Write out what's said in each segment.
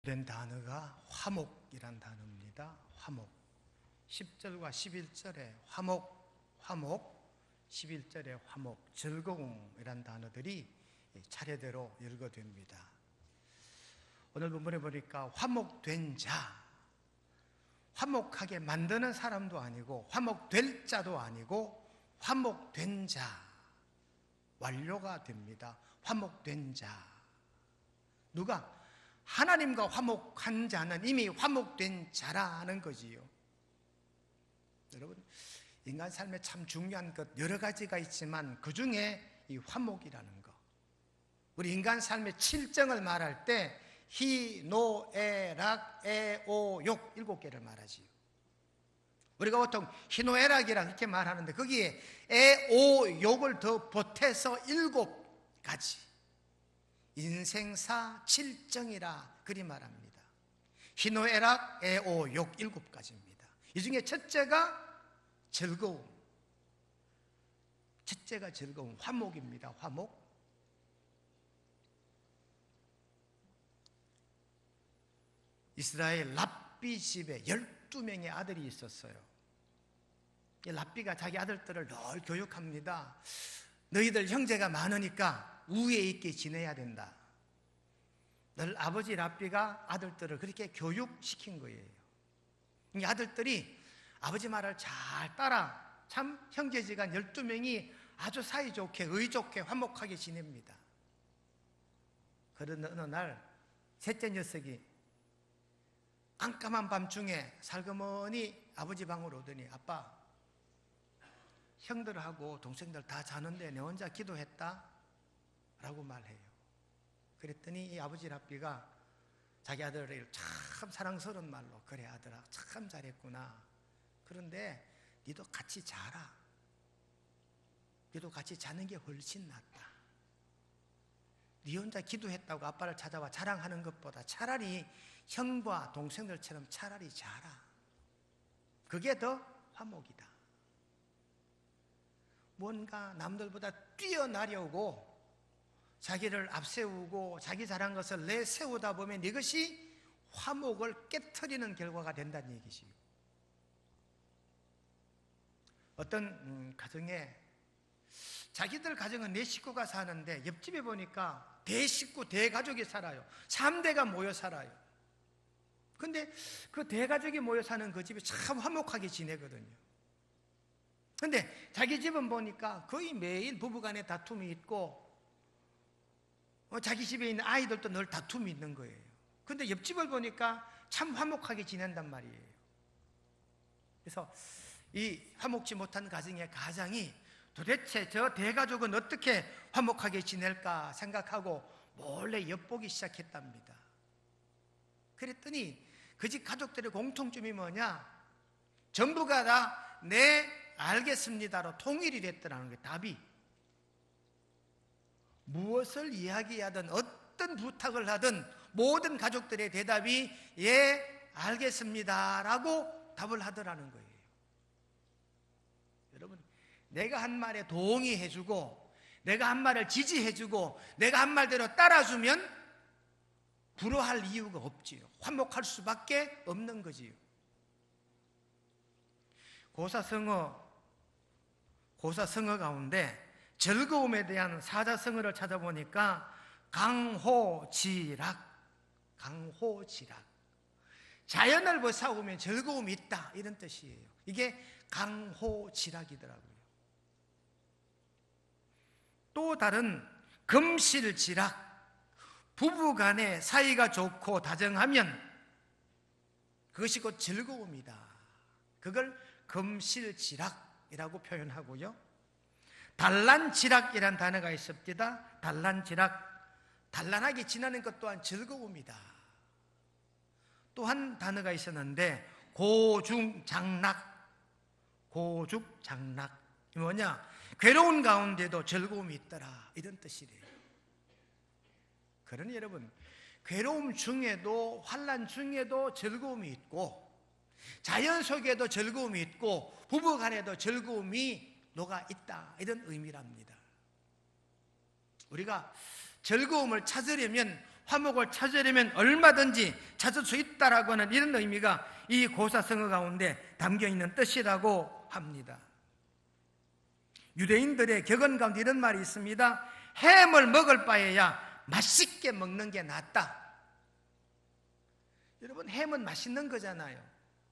된 단어가 화목이란 단어입니다. 화목. 10절과 11절에 화목, 11절에 화목, 즐거움이란 단어들이 차례대로 열거됩니다. 오늘 본문에 보니까 화목된 자, 화목하게 만드는 사람도 아니고 화목될 자도 아니고 화목된 자, 완료가 됩니다. 화목된 자. 누가? 하나님과 화목한 자는 이미 화목된 자라는 거지요. 여러분, 인간 삶에 참 중요한 것 여러 가지가 있지만 그 중에 이 화목이라는 거, 우리 인간 삶의 칠정을 말할 때 희, 노, 에, 락, 에, 오, 욕 7개를 말하지요. 우리가 보통 희노애락이라 그렇게 말하는데 거기에 에, 오, 욕을 더 보태서 7가지 인생사 칠정이라 그리 말합니다. 희노애락, 애오, 욕 7가지입니다. 이 중에 첫째가 즐거움. 첫째가 즐거움, 화목입니다. 화목. 이스라엘 랍비 집에 12명의 아들이 있었어요. 이 랍비가 자기 아들들을 늘 교육합니다. 너희들 형제가 많으니까 우애 있게 지내야 된다. 늘 아버지 랍비가 아들들을 그렇게 교육시킨 거예요. 이 아들들이 아버지 말을 잘 따라 참 형제지간 12명이 아주 사이좋게 의좋게 화목하게 지냅니다. 그런 어느 날 셋째 녀석이 깜깜한 밤중에 살그머니 아버지 방으로 오더니 아빠, 형들하고 동생들 다 자는데 내 혼자 기도했다? 라고 말해요. 그랬더니 이 아버지 랍비가 자기 아들을 참 사랑스러운 말로, 그래 아들아 참 잘했구나. 그런데 니도 같이 자라. 니도 같이 자는 게 훨씬 낫다. 니 혼자 기도했다고 아빠를 찾아와 자랑하는 것보다 차라리 형과 동생들처럼 차라리 자라. 그게 더 화목이다. 뭔가 남들보다 뛰어나려고 자기를 앞세우고 자기 잘한 것을 내세우다 보면 이것이 화목을 깨트리는 결과가 된다는 얘기지요. 어떤 가정에 자기들 가정은 4식구가 사는데 옆집에 보니까 대식구, 대가족이 살아요. 3대가 모여 살아요. 근데 그 대가족이 모여 사는 그 집이 참 화목하게 지내거든요. 근데 자기 집은 보니까 거의 매일 부부간에 다툼이 있고 자기 집에 있는 아이들도 늘 다툼이 있는 거예요. 근데 옆집을 보니까 참 화목하게 지낸단 말이에요. 그래서 이 화목지 못한 가정의 가장이 도대체 저 대가족은 어떻게 화목하게 지낼까 생각하고 몰래 엿보기 시작했답니다. 그랬더니 그 집 가족들의 공통점이 뭐냐? 전부가 다 네 알겠습니다로 통일이 됐더라는 거예요. 답이 무엇을 이야기하든 어떤 부탁을 하든 모든 가족들의 대답이 예 알겠습니다라고 답을 하더라는 거예요. 여러분, 내가 한 말에 동의해주고 내가 한 말을 지지해주고 내가 한 말대로 따라주면 불화할 이유가 없지요. 화목할 수밖에 없는 거지요. 고사성어 가운데 즐거움에 대한 사자성어를 찾아보니까 강호지락. 자연을 벗어오면 즐거움이 있다, 이런 뜻이에요. 이게 강호지락이더라고요. 또 다른 금실지락. 부부간에 사이가 좋고 다정하면 그것이 곧 즐거움이다. 그걸 금실지락이라고 표현하고요. 단란지락이란 단어가 있습니다. 단란지락, 단란하게 지나는 것 또한 즐거움이다. 또 한 단어가 있었는데 고중장락. 이 뭐냐? 괴로운 가운데도 즐거움이 있더라, 이런 뜻이래요. 그러니 여러분, 괴로움 중에도 환난 중에도 즐거움이 있고 자연 속에도 즐거움이 있고 부부간에도 즐거움이 녹아 있다, 이런 의미랍니다. 우리가 즐거움을 찾으려면 화목을 찾으려면 얼마든지 찾을 수 있다라고 하는 이런 의미가 이 고사성어 가운데 담겨 있는 뜻이라고 합니다. 유대인들의 격언 가운데 이런 말이 있습니다. 햄을 먹을 바에야 맛있게 먹는 게 낫다. 여러분, 햄은 맛있는 거잖아요.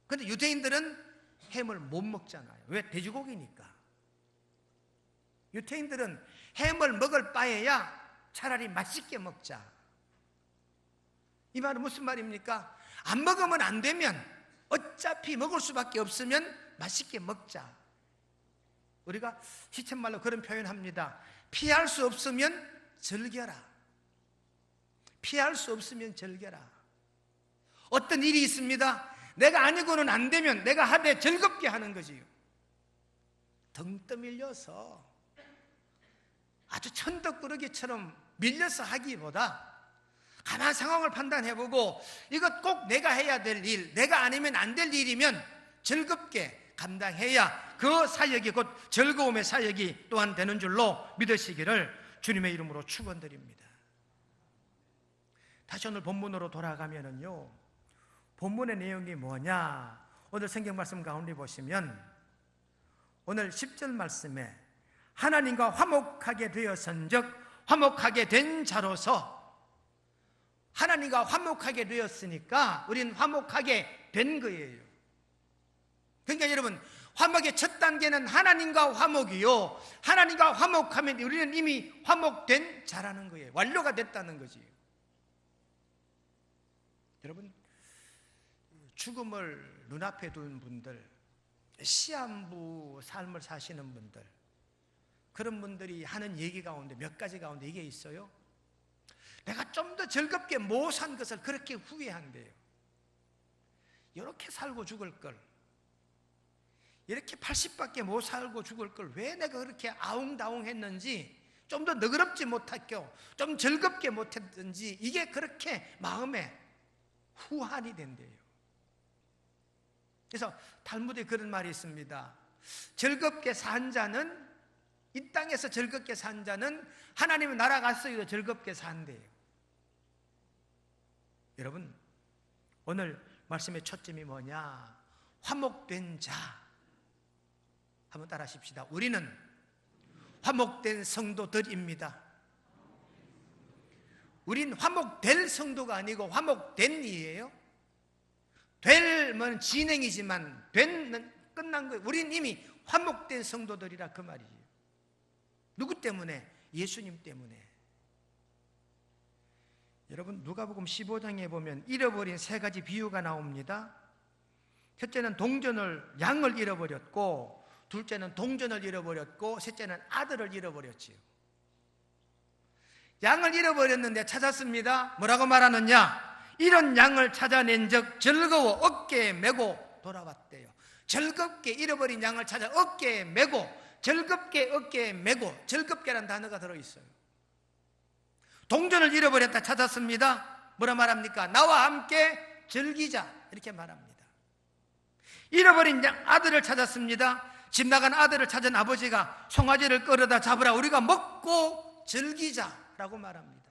그런데 유대인들은 햄을 못 먹잖아요. 왜? 돼지고기니까. 유대인들은 햄을 먹을 바에야 차라리 맛있게 먹자. 이 말은 무슨 말입니까? 안 먹으면 안 되면 어차피 먹을 수밖에 없으면 맛있게 먹자. 우리가 시쳇말로 그런 표현합니다. 피할 수 없으면 즐겨라. 피할 수 없으면 즐겨라. 어떤 일이 있습니다. 내가 아니고는 안 되면 내가 하되 즐겁게 하는 거지요. 등 떠밀려서 아주 천덕꾸러기처럼 밀려서 하기보다 가만 상황을 판단해보고 이것 꼭 내가 해야 될 일, 내가 아니면 안 될 일이면 즐겁게 감당해야 그 사역이 곧 즐거움의 사역이 또한 되는 줄로 믿으시기를 주님의 이름으로 축원드립니다. 다시 오늘 본문으로 돌아가면은요, 본문의 내용이 뭐냐? 오늘 성경 말씀 가운데 보시면 오늘 10절 말씀에 하나님과 화목하게 되었은즉 화목하게 된 자로서, 하나님과 화목하게 되었으니까 우리는 화목하게 된 거예요. 그러니까 여러분, 화목의 첫 단계는 하나님과 화목이요, 하나님과 화목하면 우리는 이미 화목된 자라는 거예요. 완료가 됐다는 거지. 여러분, 죽음을 눈앞에 둔 분들, 시한부 삶을 사시는 분들, 그런 분들이 하는 얘기 가운데 몇 가지 가운데 이게 있어요. 내가 좀 더 즐겁게 못 산 것을 그렇게 후회한대요. 이렇게 살고 죽을 걸, 이렇게 80밖에 못 살고 죽을 걸 왜 내가 그렇게 아웅다웅 했는지, 좀 더 너그럽지 못했고 좀 즐겁게 못했든지, 이게 그렇게 마음에 후환이 된대요. 그래서 탈무드에 그런 말이 있습니다. 즐겁게 산 자는, 이 땅에서 즐겁게 산 자는 하나님의 나라 가서도 즐겁게 산대요. 여러분, 오늘 말씀의 초점이 뭐냐? 화목된 자. 한번 따라 하십시다. 우리는 화목된 성도들입니다. 우린 화목될 성도가 아니고 화목된 이에요. 될면 진행이지만 된은 끝난 거예요. 우린 이미 화목된 성도들이라 그 말이에요. 누구 때문에? 예수님 때문에. 여러분, 누가복음 15장에 보면 잃어버린 세 가지 비유가 나옵니다. 첫째는 양을 잃어버렸고, 둘째는 동전을 잃어버렸고, 셋째는 아들을 잃어버렸지요. 양을 잃어버렸는데 찾았습니다. 뭐라고 말하느냐? 이런 양을 찾아낸 적 즐거워 어깨에 메고 돌아왔대요. 즐겁게 잃어버린 양을 찾아 어깨에 메고, 즐겁게 어깨에 메고, 즐겁게라는 단어가 들어있어요. 동전을 잃어버렸다 찾았습니다. 뭐라 말합니까? 나와 함께 즐기자, 이렇게 말합니다. 잃어버린 아들을 찾았습니다. 집 나간 아들을 찾은 아버지가 송아지를 끌어다 잡으라, 우리가 먹고 즐기자라고 말합니다.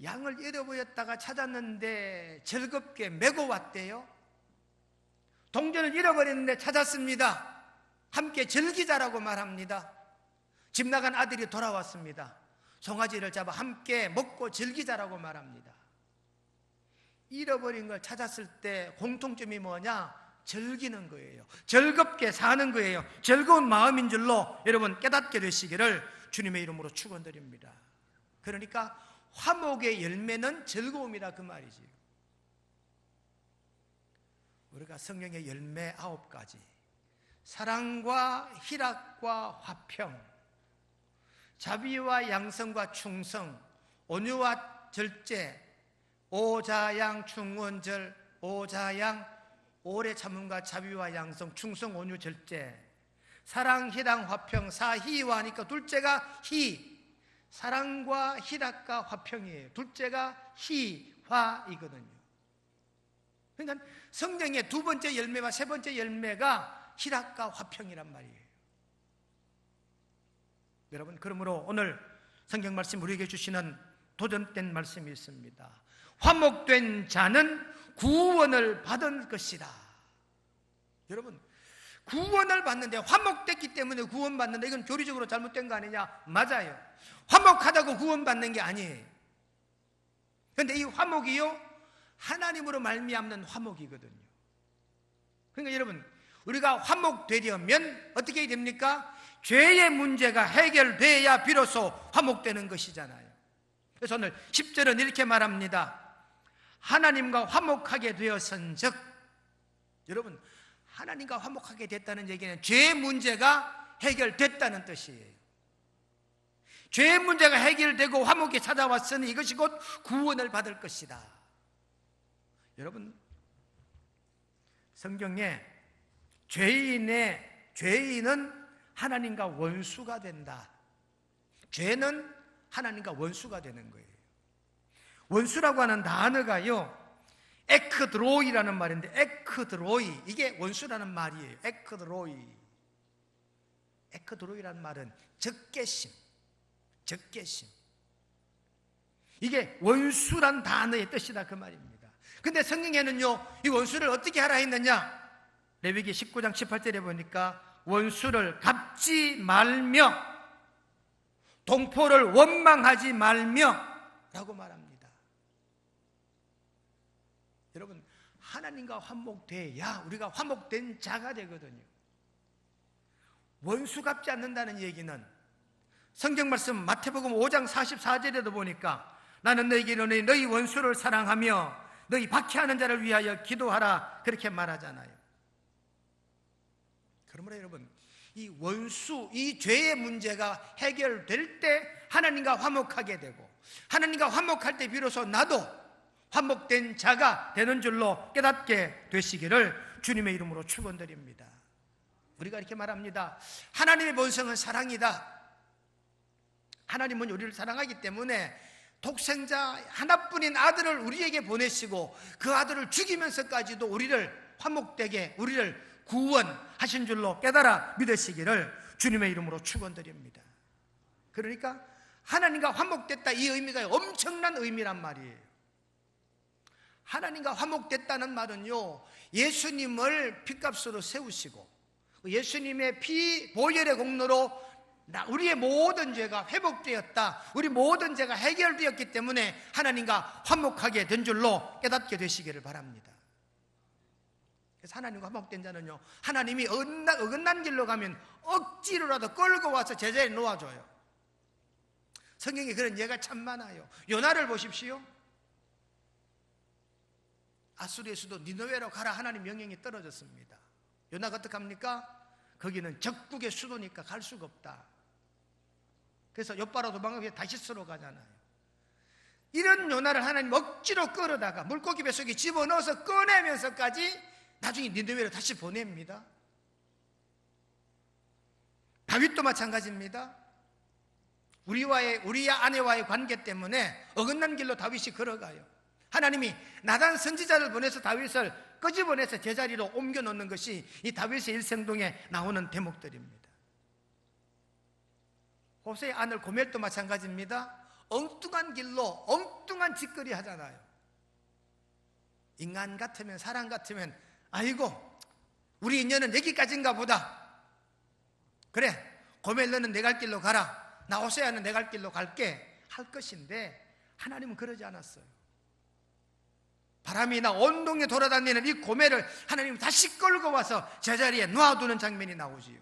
양을 잃어버렸다가 찾았는데 즐겁게 메고 왔대요. 동전을 잃어버렸는데 찾았습니다. 함께 즐기자라고 말합니다. 집 나간 아들이 돌아왔습니다. 송아지를 잡아 함께 먹고 즐기자라고 말합니다. 잃어버린 걸 찾았을 때 공통점이 뭐냐? 즐기는 거예요. 즐겁게 사는 거예요. 즐거운 마음인 줄로 여러분 깨닫게 되시기를 주님의 이름으로 축원드립니다. 그러니까 화목의 열매는 즐거움이라 그 말이지. 우리가 성령의 열매 9가지, 사랑과 희락과 화평, 자비와 양성과 충성, 온유와 절제, 오자양 충원절, 오자양 오래 참음과 자비와 양성, 충성, 온유, 절제, 사랑, 희랑, 화평, 사희와 하니까 둘째가 희, 사랑과 희락과 화평이에요. 둘째가 희화이거든요. 그러니까 성경의 두 번째 열매와 세 번째 열매가 희락과 화평이란 말이에요. 여러분, 그러므로 오늘 성경 말씀 우리에게 주시는 도전된 말씀이 있습니다. 화목된 자는 구원을 받을 것이다. 여러분, 구원을 받는데, 화목됐기 때문에 구원받는다, 이건 교리적으로 잘못된 거 아니냐? 맞아요. 화목하다고 구원받는 게 아니에요. 그런데 이 화목이요, 하나님으로 말미암는 화목이거든요. 그러니까 여러분, 우리가 화목되려면 어떻게 해야 됩니까? 죄의 문제가 해결돼야 비로소 화목되는 것이잖아요. 그래서 오늘 10절은 이렇게 말합니다. 하나님과 화목하게 되었은즉, 여러분, 하나님과 화목하게 됐다는 얘기는 죄의 문제가 해결됐다는 뜻이에요. 죄의 문제가 해결되고 화목이 찾아왔으니 이것이 곧 구원을 받을 것이다. 여러분, 성경에 죄인은 하나님과 원수가 된다. 죄는 하나님과 원수가 되는 거예요. 원수라고 하는 단어가요, 에크드로이라는 말인데, 에크드로이, 이게 원수라는 말이에요. 에크드로이라는 말은 적개심. 이게 원수란 단어의 뜻이다, 그 말입니다. 근데 성경에는요, 이 원수를 어떻게 하라 했느냐? 레위기 19장 18절에 보니까 원수를 갚지 말며 동포를 원망하지 말며 라고 말합니다. 여러분, 하나님과 화목돼야 우리가 화목된 자가 되거든요. 원수 갚지 않는다는 얘기는 성경 말씀 마태복음 5장 44절에도 보니까 나는 너희에게 이르노니 너희 원수를 사랑하며 너희 박해하는 자를 위하여 기도하라, 그렇게 말하잖아요. 그러므로 여러분, 이 원수, 이 죄의 문제가 해결될 때 하나님과 화목하게 되고, 하나님과 화목할 때 비로소 나도 화목된 자가 되는 줄로 깨닫게 되시기를 주님의 이름으로 축원드립니다. 우리가 이렇게 말합니다. 하나님의 본성은 사랑이다. 하나님은 우리를 사랑하기 때문에 독생자 하나뿐인 아들을 우리에게 보내시고 그 아들을 죽이면서까지도 우리를 화목되게, 우리를 구원하신 줄로 깨달아 믿으시기를 주님의 이름으로 축원드립니다. 그러니까 하나님과 화목됐다, 이 의미가 엄청난 의미란 말이에요. 하나님과 화목됐다는 말은요, 예수님을 핏값으로 세우시고 예수님의 피 보혈의 공로로 우리의 모든 죄가 회복되었다, 우리 모든 죄가 해결되었기 때문에 하나님과 화목하게 된 줄로 깨닫게 되시기를 바랍니다. 그래서 하나님과 화목된 자는요, 하나님이 어긋난 길로 가면 억지로라도 끌고 와서 제자리에 놓아줘요. 성경에 그런 예가 참 많아요. 요나를 보십시오. 아수르의 수도 니느웨로 가라, 하나님 명령이 떨어졌습니다. 요나가 어떡합니까? 거기는 적국의 수도니까 갈 수가 없다. 그래서 엿바로 도망가서 다시스로 가잖아요. 이런 요나를 하나님 억지로 끌어다가 물고기 뱃속에 집어넣어서 꺼내면서까지 나중에 니느웨로 다시 보냅니다. 다윗도 마찬가지입니다. 우리 아내와의 관계 때문에 어긋난 길로 다윗이 걸어가요. 하나님이 나단 선지자를 보내서 다윗을 끄집어내서 제자리로 옮겨놓는 것이 이 다윗의 일생동에 나오는 대목들입니다. 호세의 아들 고멜도 마찬가지입니다. 엉뚱한 길로 엉뚱한 짓거리 하잖아요. 인간 같으면, 사람 같으면 아이고 우리 인연은 여기까지인가 보다, 그래 고멜 너는 내 갈 길로 가라, 나 호세아는 내 갈 길로 갈게 할 것인데 하나님은 그러지 않았어요. 바람이 나 온동에 돌아다니는 이 고멜을 하나님은 다시 끌고 와서 제자리에 놓아두는 장면이 나오지요.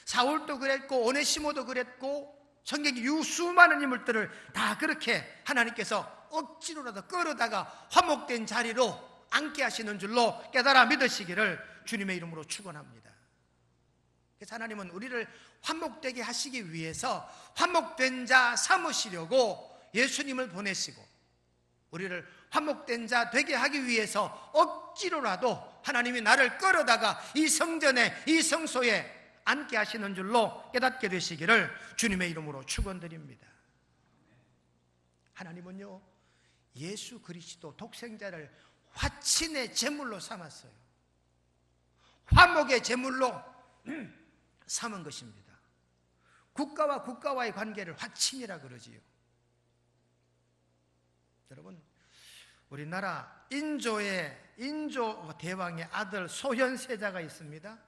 사울도 그랬고 오네시모도 그랬고 성경의 수많은 인물들을 다 그렇게 하나님께서 억지로라도 끌어다가 화목된 자리로 앉게 하시는 줄로 깨달아 믿으시기를 주님의 이름으로 축원합니다. 그래서 하나님은 우리를 화목되게 하시기 위해서 화목된 자 삼으시려고 예수님을 보내시고, 우리를 화목된 자 되게 하기 위해서 억지로라도 하나님이 나를 끌어다가 이 성전에, 이 성소에 앉게 하시는 줄로 깨닫게 되시기를 주님의 이름으로 축원드립니다. 하나님은요, 예수 그리스도 독생자를 화친의 제물로 삼았어요. 화목의 제물로 삼은 것입니다. 국가와 국가와의 관계를 화친이라 그러지요. 여러분, 우리나라 인조 대왕의 아들 소현세자가 있습니다.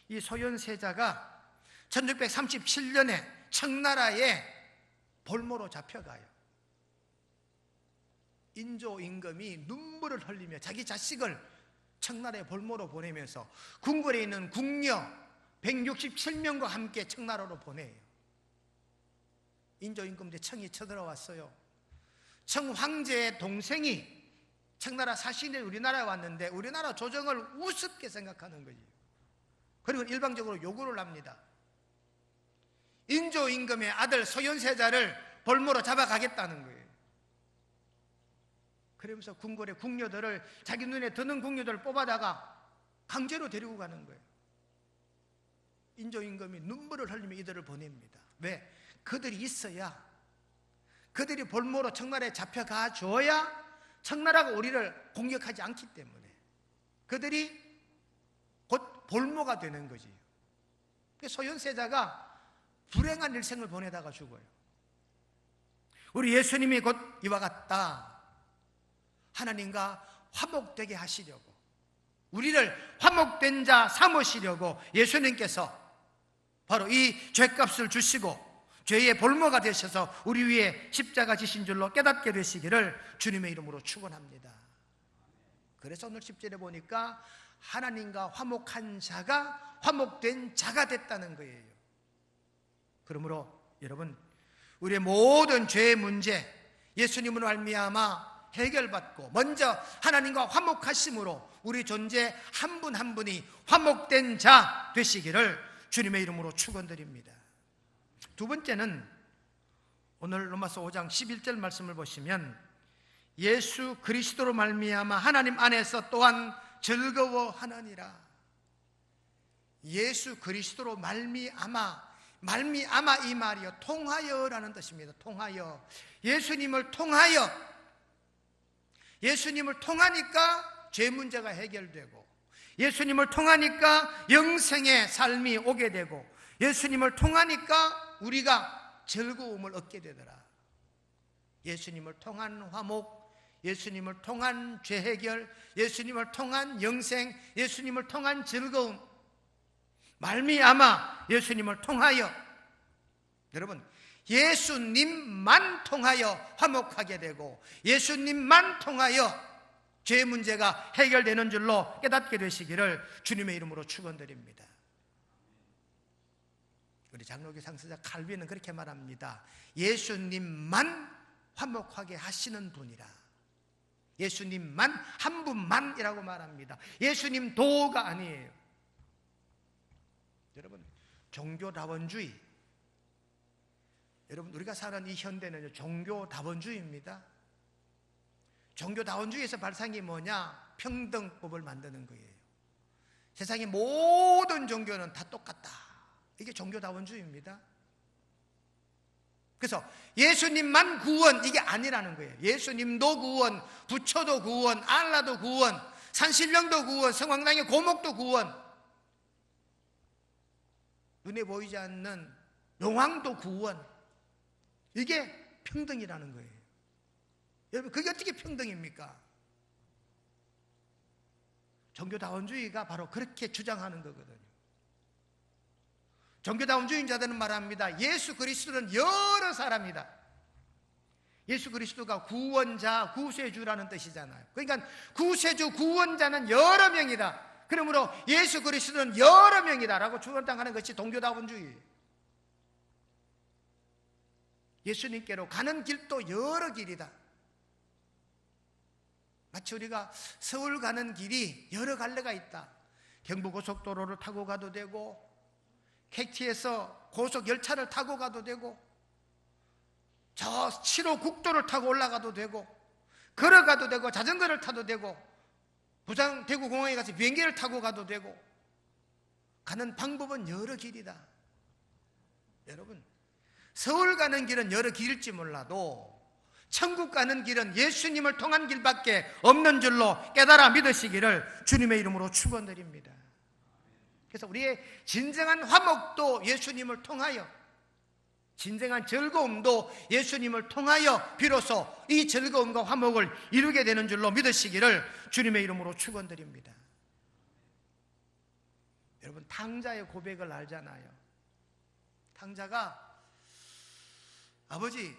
이 소현세자가 1637년에 청나라에 볼모로 잡혀가요. 인조 임금이 눈물을 흘리며 자기 자식을 청나라에 볼모로 보내면서 궁궐에 있는 궁녀 167명과 함께 청나라로 보내요. 인조 임금 때 청이 쳐들어왔어요. 청 황제의 동생이 청나라 사신에 우리나라에 왔는데 우리나라 조정을 우습게 생각하는 거지. 그리고 일방적으로 요구를 합니다. 인조 임금의 아들 소현세자를 볼모로 잡아가겠다는 거예요. 그러면서 궁궐의 궁녀들을, 자기 눈에 드는 궁녀들을 뽑아다가 강제로 데리고 가는 거예요. 인조 임금이 눈물을 흘리며 이들을 보냅니다. 왜? 그들이 있어야, 그들이 볼모로 청나라에 잡혀가 줘야 청나라가 우리를 공격하지 않기 때문에 그들이 곧 볼모가 되는 거지. 소현세자가 불행한 일생을 보내다가 죽어요. 우리 예수님이 곧 이와 같다. 하나님과 화목되게 하시려고, 우리를 화목된 자 삼으시려고 예수님께서 바로 이 죄값을 주시고 죄의 볼모가 되셔서 우리 위에 십자가 지신 줄로 깨닫게 되시기를 주님의 이름으로 축원합니다. 그래서 오늘 10절에 보니까 하나님과 화목한 자가 화목된 자가 됐다는 거예요. 그러므로 여러분, 우리의 모든 죄의 문제 예수님으로 말미암아 해결받고 먼저 하나님과 화목하심으로 우리 존재 한 분 한 분이 화목된 자 되시기를 주님의 이름으로 축원드립니다. 두 번째는 오늘 로마서 5장 11절 말씀을 보시면 예수 그리스도로 말미암아 하나님 안에서 또한 즐거워하느니라. 예수 그리스도로 말미암아 이 말이요, 통하여라는 뜻입니다. 통하여. 예수님을 통하니까 죄 문제가 해결되고, 예수님을 통하니까 영생의 삶이 오게 되고, 예수님을 통하니까 우리가 즐거움을 얻게 되더라. 예수님을 통한 화목, 예수님을 통한 죄 해결, 예수님을 통한 영생, 예수님을 통한 즐거움, 말미암아 예수님을 통하여, 여러분, 예수님만 통하여 화목하게 되고 예수님만 통하여 죄 문제가 해결되는 줄로 깨닫게 되시기를 주님의 이름으로 축원드립니다. 우리 장로교 상수자 칼빈은 그렇게 말합니다. 예수님만 화목하게 하시는 분이라. 예수님만, 한 분만이라고 말합니다. 예수님 도가 아니에요. 여러분, 종교다원주의, 여러분, 우리가 사는 이 현대는 종교다원주의입니다. 종교다원주의에서 발상이 뭐냐? 평등법을 만드는 거예요. 세상의 모든 종교는 다 똑같다. 이게 종교다원주의입니다. 그래서 예수님만 구원, 이게 아니라는 거예요. 예수님도 구원, 부처도 구원, 알라도 구원, 산신령도 구원, 성황당의 고목도 구원, 눈에 보이지 않는 용왕도 구원, 이게 평등이라는 거예요. 여러분, 그게 어떻게 평등입니까? 종교다원주의가 바로 그렇게 주장하는 거거든요. 종교다원주의자들은 말합니다. 예수 그리스도는 여러 사람이다. 예수 그리스도가 구원자, 구세주라는 뜻이잖아요. 그러니까 구세주, 구원자는 여러 명이다. 그러므로 예수 그리스도는 여러 명이다라고 주장하는 것이 종교다원주의예요. 예수님께로 가는 길도 여러 길이다. 마치 우리가 서울 가는 길이 여러 갈래가 있다. 경부고속도로를 타고 가도 되고, KT에서 고속열차를 타고 가도 되고, 저 7호 국도를 타고 올라가도 되고, 걸어가도 되고, 자전거를 타도 되고, 부산 대구공항에 가서 비행기를 타고 가도 되고, 가는 방법은 여러 길이다. 여러분, 서울 가는 길은 여러 길일지 몰라도 천국 가는 길은 예수님을 통한 길밖에 없는 줄로 깨달아 믿으시기를 주님의 이름으로 축원드립니다. 그래서 우리의 진정한 화목도 예수님을 통하여, 진정한 즐거움도 예수님을 통하여 비로소 이 즐거움과 화목을 이루게 되는 줄로 믿으시기를 주님의 이름으로 축원드립니다. 여러분, 탕자의 고백을 알잖아요. 탕자가 아버지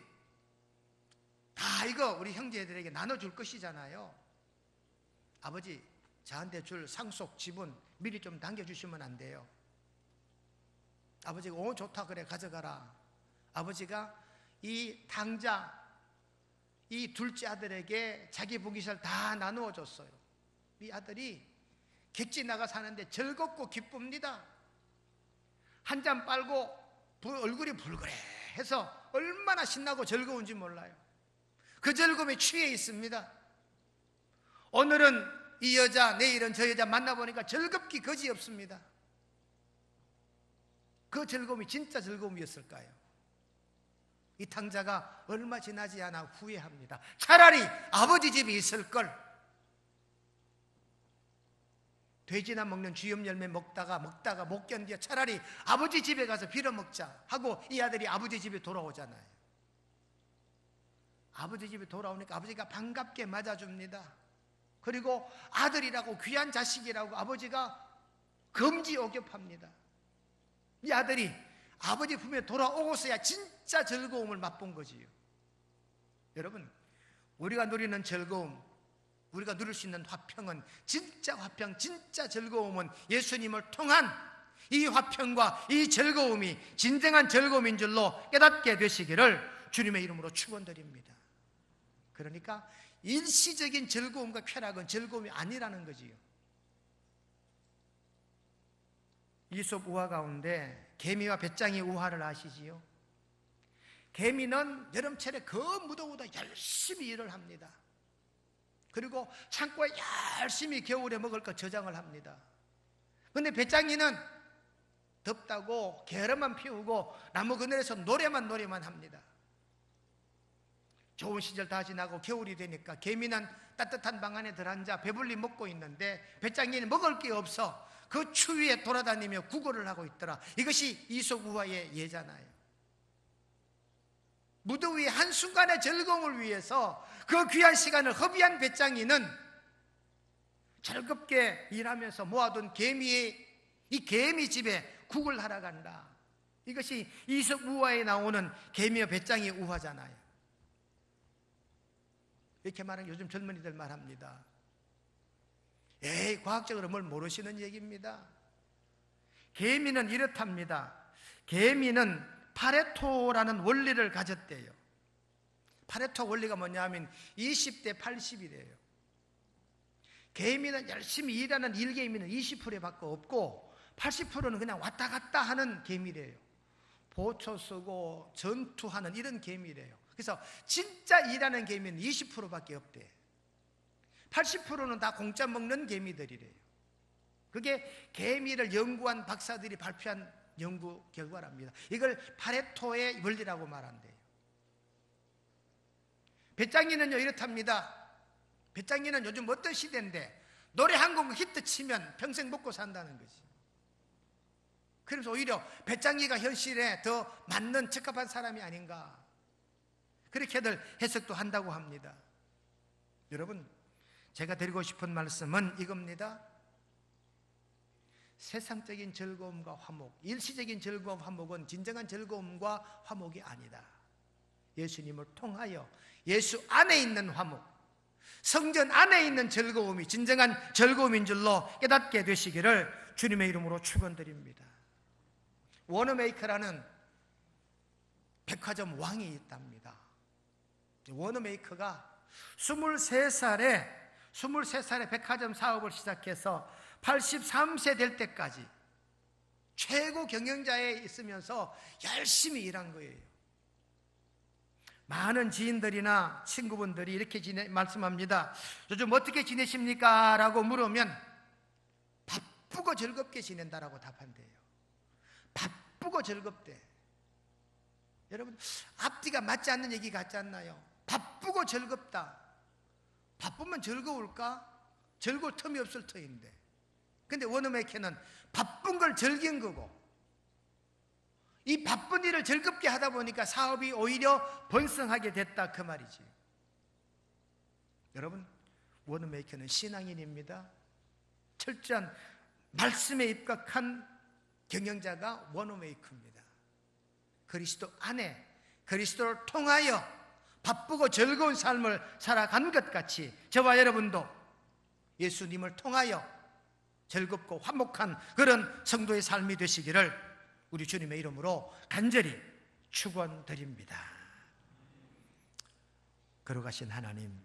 다 이거 우리 형제들에게 나눠줄 것이잖아요. 아버지 저한테 줄 상속 지분 미리 좀 당겨주시면 안 돼요? 아버지가 좋다 그래 가져가라. 아버지가 이 탕자, 이 둘째 아들에게 자기 부귀시를 다 나누어 줬어요. 이 아들이 객지 나가 사는데 즐겁고 기쁩니다. 한 잔 빨고 얼굴이 불그레해서 얼마나 신나고 즐거운지 몰라요. 그 즐거움에 취해 있습니다. 오늘은 이 여자, 내일은 저 여자 만나보니까 즐겁기 거지없습니다. 그 즐거움이 진짜 즐거움이었을까요? 이 탕자가 얼마 지나지 않아 후회합니다. 차라리 아버지 집에 있을걸. 돼지나 먹는 쥐염 열매 먹다가 못 견뎌 차라리 아버지 집에 가서 빌어먹자 하고 이 아들이 아버지 집에 돌아오잖아요. 아버지 집에 돌아오니까 아버지가 반갑게 맞아줍니다. 그리고 아들이라고, 귀한 자식이라고 아버지가 금지옥엽합니다. 이 아들이 아버지 품에 돌아오고서야 진짜 즐거움을 맛본 거지요. 여러분, 우리가 누리는 즐거움, 우리가 누릴 수 있는 화평은, 진짜 화평, 진짜 즐거움은 예수님을 통한 이 화평과 이 즐거움이 진정한 즐거움인 줄로 깨닫게 되시기를 주님의 이름으로 축원드립니다. 그러니까 일시적인 즐거움과 쾌락은 즐거움이 아니라는 거지요. 이솝 우화 가운데 개미와 배짱이 우화를 아시지요? 개미는 여름철에 그 무더우도 열심히 일을 합니다. 그리고 창고에 열심히 겨울에 먹을 것 저장을 합니다. 그런데 배짱이는 덥다고 게으름만 피우고 나무 그늘에서 노래만 합니다. 좋은 시절 다 지나고 겨울이 되니까 개미는 따뜻한 방 안에 들어앉아 배불리 먹고 있는데 배짱이는 먹을 게 없어 그 추위에 돌아다니며 구걸을 하고 있더라. 이것이 이솝 우화의 예잖아요. 무더위의 한순간의 즐거움을 위해서 그 귀한 시간을 허비한 배짱이는 즐겁게 일하면서 모아둔 이 개미 집에 국을 하러 간다. 이것이 이솝 우화에 나오는 개미와 배짱이 우화잖아요. 이렇게 말하면 요즘 젊은이들 말합니다. 에이, 과학적으로 뭘 모르시는 얘기입니다. 개미는 이렇답니다. 개미는 파레토라는 원리를 가졌대요. 파레토 원리가 뭐냐면 20대 80이래요. 개미는 열심히 일하는 일개미는 20%밖에 없고 80%는 그냥 왔다 갔다 하는 개미래요. 보초 쓰고 전투하는 이런 개미래요. 그래서 진짜 일하는 개미는 20%밖에 없대. 80%는 다 공짜 먹는 개미들이래요. 그게 개미를 연구한 박사들이 발표한 연구 결과랍니다. 이걸 파레토의 원리라고 말한대요. 배짱이는요 이렇답니다. 배짱이는 요즘 어떤 시대인데 노래 한 곡 히트 치면 평생 먹고 산다는 거지. 그래서 오히려 배짱이가 현실에 더 맞는 적합한 사람이 아닌가, 그렇게들 해석도 한다고 합니다. 여러분, 제가 드리고 싶은 말씀은 이겁니다. 세상적인 즐거움과 화목, 일시적인 즐거움, 화목은 진정한 즐거움과 화목이 아니다. 예수님을 통하여 예수 안에 있는 화목, 성전 안에 있는 즐거움이 진정한 즐거움인 줄로 깨닫게 되시기를 주님의 이름으로 축원드립니다. 워너메이커라는 백화점 왕이 있답니다. 워너메이커가 23살에 백화점 사업을 시작해서 83세 될 때까지 최고 경영자에 있으면서 열심히 일한 거예요. 많은 지인들이나 친구분들이 이렇게 말씀합니다. 요즘 어떻게 지내십니까? 라고 물으면 바쁘고 즐겁게 지낸다라고 답한대요. 바쁘고 즐겁대. 여러분, 앞뒤가 맞지 않는 얘기 같지 않나요? 바쁘고 즐겁다. 바쁘면 즐거울까? 즐거울 틈이 없을 터인데. 근데 원어메이커는 바쁜 걸 즐긴 거고, 이 바쁜 일을 즐겁게 하다 보니까 사업이 오히려 번성하게 됐다, 그 말이지. 여러분, 원어메이커는 신앙인입니다. 철저한 말씀에 입각한 경영자가 원어메이커입니다. 그리스도 안에, 그리스도를 통하여 바쁘고 즐거운 삶을 살아간 것 같이 저와 여러분도 예수님을 통하여 즐겁고 화목한 그런 성도의 삶이 되시기를 우리 주님의 이름으로 간절히 축원드립니다. 걸어가신 하나님,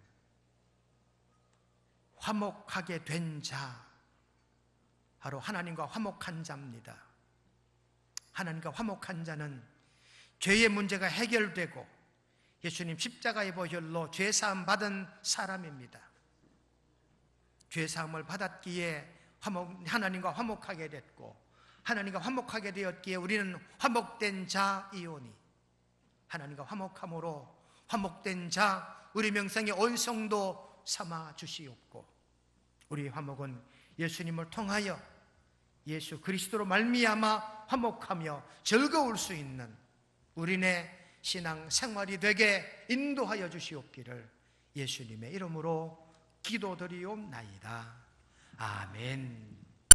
화목하게 된 자, 바로 하나님과 화목한 자입니다. 하나님과 화목한 자는 죄의 문제가 해결되고 예수님 십자가의 보혈로 죄사함 받은 사람입니다. 죄사함을 받았기에 하나님과 화목하게 됐고, 하나님과 화목하게 되었기에 우리는 화목된 자이오니, 하나님과 화목함으로 화목된 자 우리 명성의 온 성도 삼아 주시옵고, 우리 화목은 예수님을 통하여 예수 그리스도로 말미암아 화목하며 즐거울 수 있는 우리네 신앙 생활이 되게 인도하여 주시옵기를 예수님의 이름으로 기도드리옵나이다. 아멘.